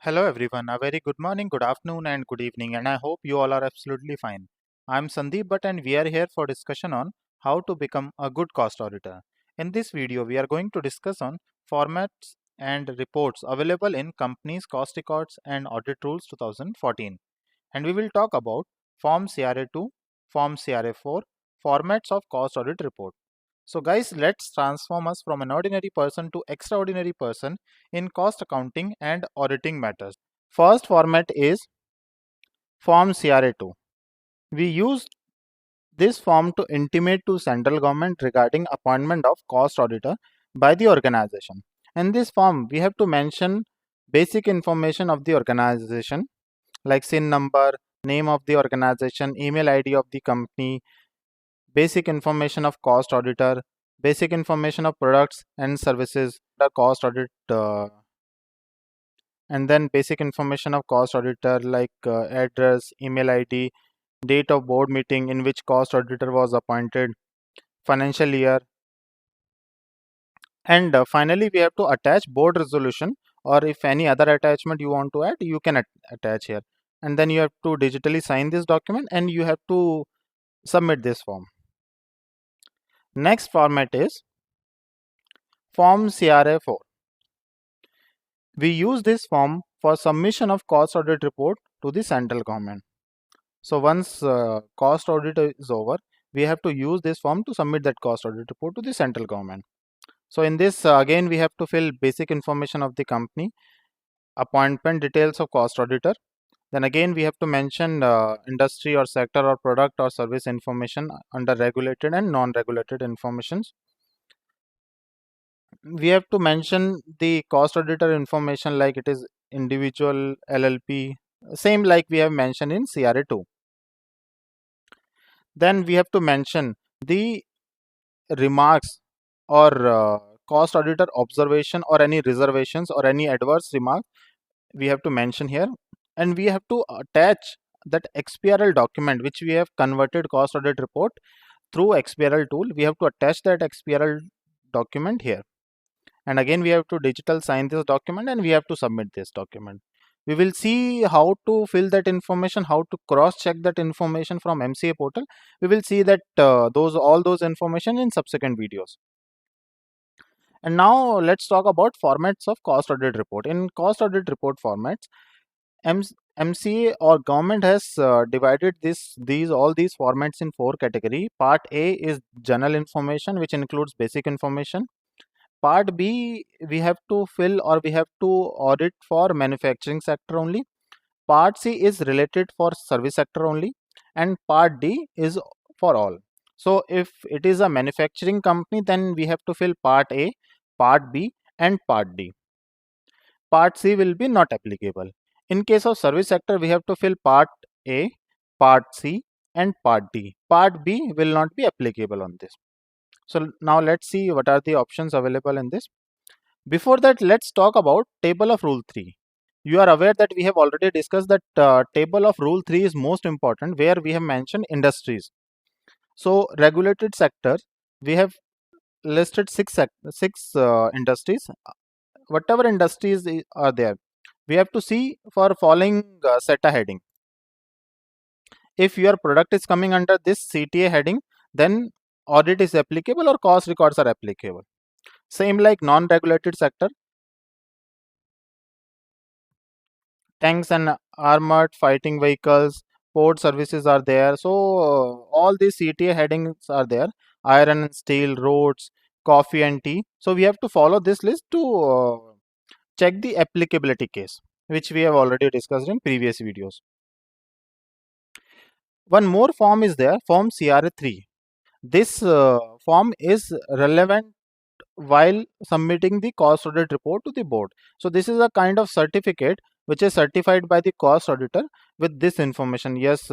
Hello everyone, a very good morning, good afternoon and good evening, and I hope you all are absolutely fine. I'm Sandeep Bhatt and we are here for discussion on how to become a good cost auditor. In this video, we are going to discuss on formats and reports available in companies cost records and audit rules 2014. And we will talk about Form CRA2, Form CRA4, formats of cost audit report. So guys, let's transform us from an ordinary person to extraordinary person in cost accounting and auditing matters. First format is Form CRA2. We use this form to intimate to central government regarding appointment of cost auditor by the organization. In this form, we have to mention basic information of the organization like SIN number, name of the organization, email ID of the company, basic information of cost auditor, basic information of products and services, the cost audit, and then basic information of cost auditor like address, email ID, date of board meeting in which cost auditor was appointed, financial year, and finally we have to attach board resolution, or if any other attachment you want to add, you can attach here. And then you have to digitally sign this document and you have to submit this form. Next format is Form CRA4. We use this form for submission of cost audit report to the central government. So once cost audit is over, we have to use this form to submit that cost audit report to the central government. So in this again we have to fill basic information of the company, appointment details of cost auditor. Then again we have to mention industry or sector or product or service information under regulated and non-regulated informations. We have to mention the cost auditor information like it is individual, LLP, same like we have mentioned in CRA2. Then we have to mention the remarks or cost auditor observation or any reservations or any adverse remark we have to mention here, and we have to attach that XBRL document which we have converted cost audit report through XBRL tool. We have to attach that XBRL document here, and again we have to digital sign this document and we have to submit this document. We will see how to fill that information, how to cross check that information from MCA portal. We will see that all those information in subsequent videos. And now let's talk about formats of cost audit report. In cost audit report formats, MCA or government has divided all these formats in four category. Part A is general information, which includes basic information. Part B, we have to fill or we have to audit for manufacturing sector only. Part C is related for service sector only, and Part D is for all. So if it is a manufacturing company, then we have to fill Part A, Part B and Part D. Part C will be not applicable. In case of service sector, we have to fill Part A, Part C and Part D. Part B will not be applicable on this. So now let's see what are the options available in this. Before that, let's talk about table of rule 3. You are aware that we have already discussed that table of rule 3 is most important, where we have mentioned industries. So regulated sector, we have listed six industries. Whatever industries are there, we have to see for following SETA heading. If your product is coming under this CTA heading, then audit is applicable or cost records are applicable. Same like non-regulated sector, tanks and armored fighting vehicles, port services are there. So all these CTA headings are there. Iron and steel, roads, coffee and tea. So we have to follow this list to check the applicability case, which we have already discussed in previous videos. One more form is there, Form CRA3. This form is relevant while submitting the cost audit report to the board. So this is a kind of certificate which is certified by the cost auditor with this information. Yes,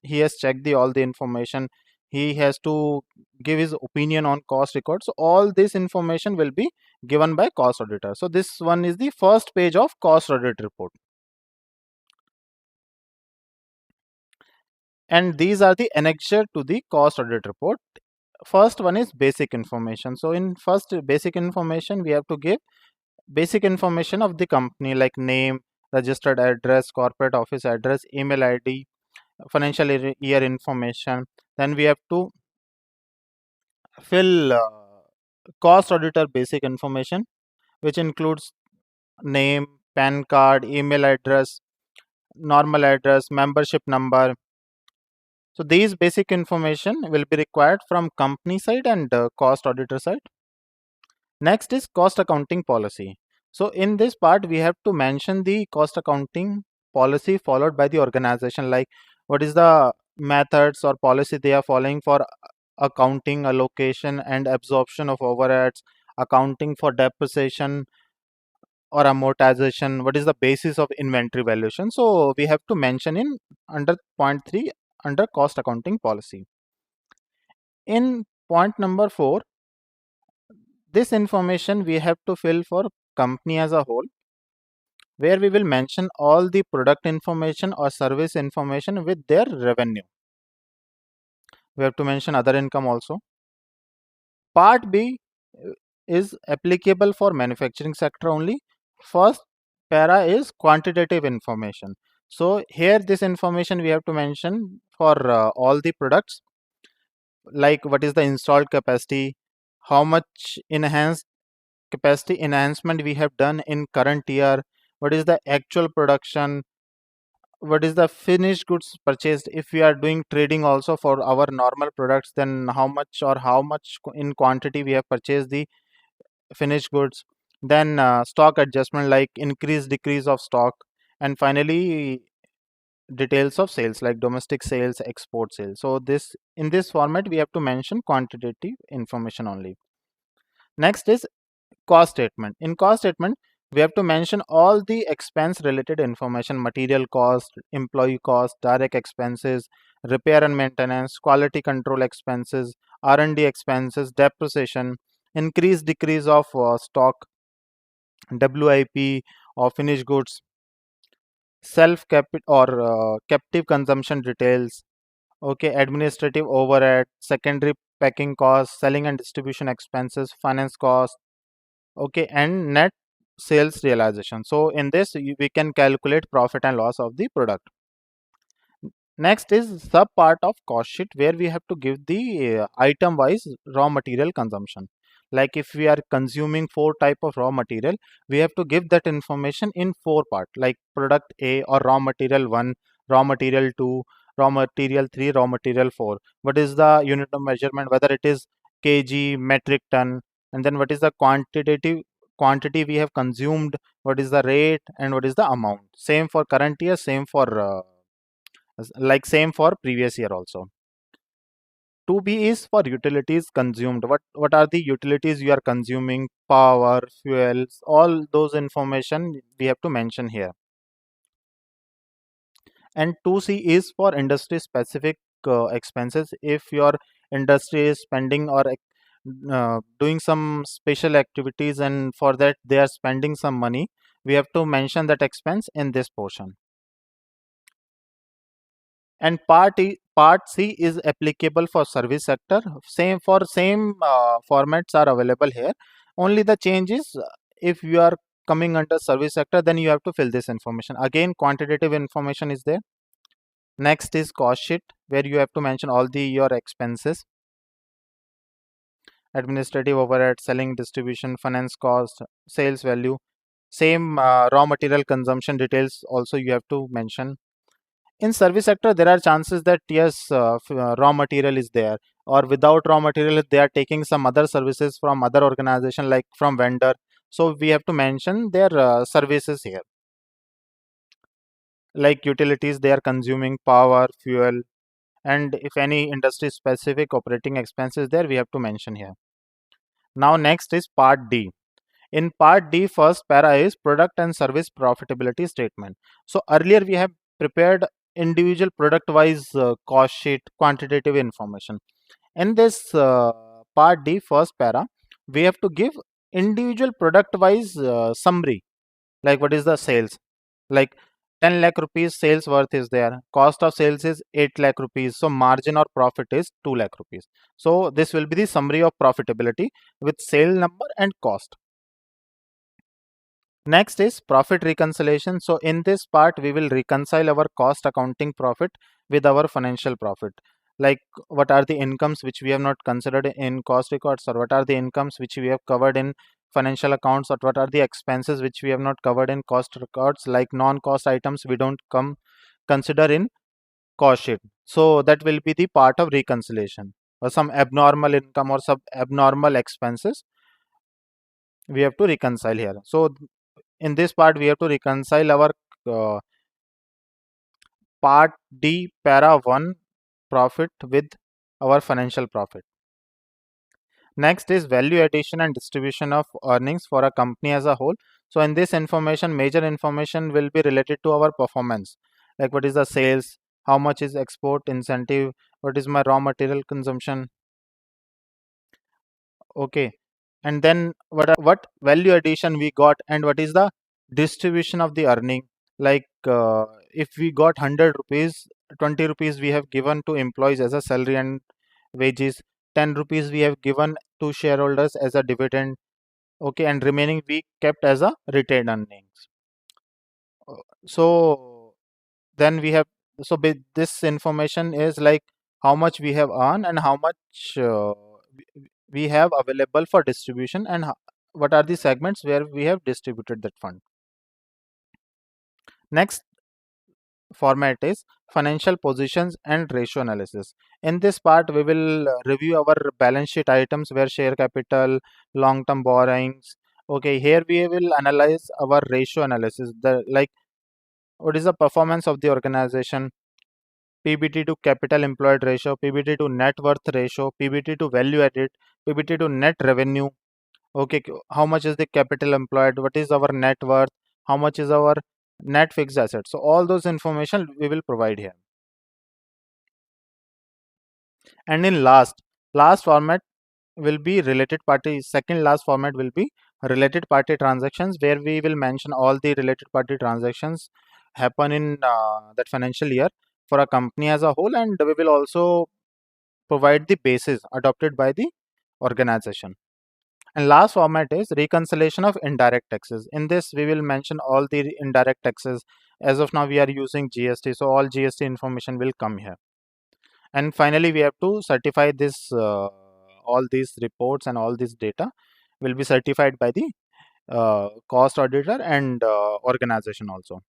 he has checked all the information. He has to give his opinion on cost records. So all this information will be given by cost auditor. So this one is the first page of cost audit report. And these are the annexure to the cost audit report. First one is basic information. So in first basic information, we have to give basic information of the company like name, registered address, corporate office address, email ID, financial year information. Then we have to fill cost auditor basic information, which includes name, PAN card, email address, normal address, membership number. So these basic information will be required from company side and cost auditor side. Next is cost accounting policy. So in this part, we have to mention the cost accounting policy followed by the organization, like what is the methods or policy they are following for accounting, allocation, and absorption of overheads, accounting for depreciation or amortization, what is the basis of inventory valuation. So we have to mention in under point 3 under cost accounting policy. In point number 4, this information we have to fill for company as a whole, where we will mention all the product information or service information with their revenue. We have to mention other income also. Part B is applicable for manufacturing sector only. First para is quantitative information. So here this information we have to mention for all the products, like what is the installed capacity, how much enhanced capacity enhancement we have done in current year, what is the actual production, what is the finished goods purchased. If we are doing trading also for our normal products, then how much in quantity we have purchased the finished goods. Then stock adjustment, like increase decrease of stock. And finally details of sales, like domestic sales, export sales. So this in this format we have to mention quantitative information only. Next is cost statement. In cost statement, we have to mention all the expense related information: material cost, employee cost, direct expenses, repair and maintenance, quality control expenses, R&D expenses, depreciation, increase decrease of stock, WIP or finished goods, self cap or captive consumption details, okay, administrative overhead, secondary packing costs, selling and distribution expenses, finance cost, okay, and net sales realization. So in this we can calculate profit and loss of the product. Next is sub part of cost sheet, where we have to give the item wise raw material consumption. Like if we are consuming 4 type of raw material, we have to give that information in 4 part, like product A or raw material 1, raw material 2, raw material 3, raw material 4. What is the unit of measurement, whether it is kg, metric ton, and then what is the quantitative quantity we have consumed, what is the rate, and what is the amount. Same for current year, same for like same for previous year also. 2B is for utilities consumed. What are the utilities you are consuming? Power, fuels, all those information we have to mention here. And 2C is for industry specific expenses. If your industry is spending or doing some special activities, and for that they are spending some money, we have to mention that expense in this portion. And part C is applicable for service sector. Same formats are available here. Only the change is if you are coming under service sector, then you have to fill this information. Again, quantitative information is there. Next is cost sheet, where you have to mention all the your expenses, administrative overhead, selling, distribution, finance cost, sales value. Same raw material consumption details also you have to mention. In service sector, there are chances that yes, raw material is there, or without raw material they are taking some other services from other organization, like from vendor. So we have to mention their services here, like utilities they are consuming, power, fuel, and if any industry specific operating expenses there, we have to mention here. Now next is part D. In part D, first para is product and service profitability statement. So earlier we have prepared individual product wise cost sheet, quantitative information. In this part D, first para, we have to give individual product wise summary, like what is the sales, like 10 lakh rupees sales worth is there, cost of sales is 8 lakh rupees, so margin or profit is 2 lakh rupees. So this will be the summary of profitability with sale number and cost. Next is profit reconciliation. So in this part, we will reconcile our cost accounting profit with our financial profit. Like what are the incomes which we have not considered in cost records, or what are the incomes which we have covered in financial accounts, or what are the expenses which we have not covered in cost records, like non-cost items we don't come consider in cost sheet. So that will be the part of reconciliation, or some abnormal income or some abnormal expenses we have to reconcile here. So in this part, we have to reconcile our uh, part D para 1 profit with our financial profit. Next is value addition and distribution of earnings for a company as a whole. So in this information, major information will be related to our performance, like what is the sales, how much is export incentive, what is my raw material consumption. Okay, and then what value addition we got, and what is the distribution of the earning. Like if we got 100 rupees, 20 rupees we have given to employees as a salary and wages, 10 rupees we have given to shareholders as a dividend. Okay, and remaining we kept as a retained earnings. So then we have, so this information is like how much we have earned and how much we have available for distribution, and what are the segments where we have distributed that fund. Next format is financial positions and ratio analysis. In this part, we will review our balance sheet items where share capital, long term borrowings. Okay, here we will analyze our ratio analysis, the like what is the performance of the organization, PBT to capital employed ratio, PBT to net worth ratio, PBT to value added, PBT to net revenue. Okay, how much is the capital employed? What is our net worth? How much is our net fixed assets? So all those information we will provide here. And in last format will be related party. Second last format will be related party transactions, where we will mention all the related party transactions happen in that financial year for a company as a whole, and we will also provide the basis adopted by the organization. And last format is reconciliation of indirect taxes. In this, we will mention all the indirect taxes. As of now, we are using GST, so all GST information will come here. And finally, we have to certify this, all these reports and all this data will be certified by the cost auditor and organization also.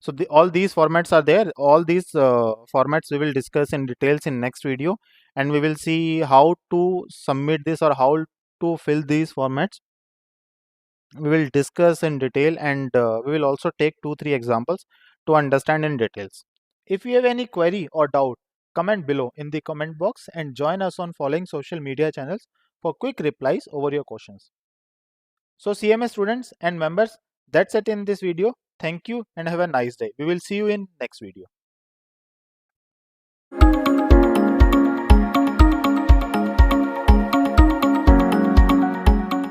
So all these formats are there. All these formats we will discuss in details in next video, and we will see how to submit this or how to fill these formats. We will discuss in detail, and we will also take 2-3 examples to understand in details. If you have any query or doubt, comment below in the comment box and join us on following social media channels for quick replies over your questions. So CMS students and members, that's it in this video. Thank you and have a nice day. We will see you in next video.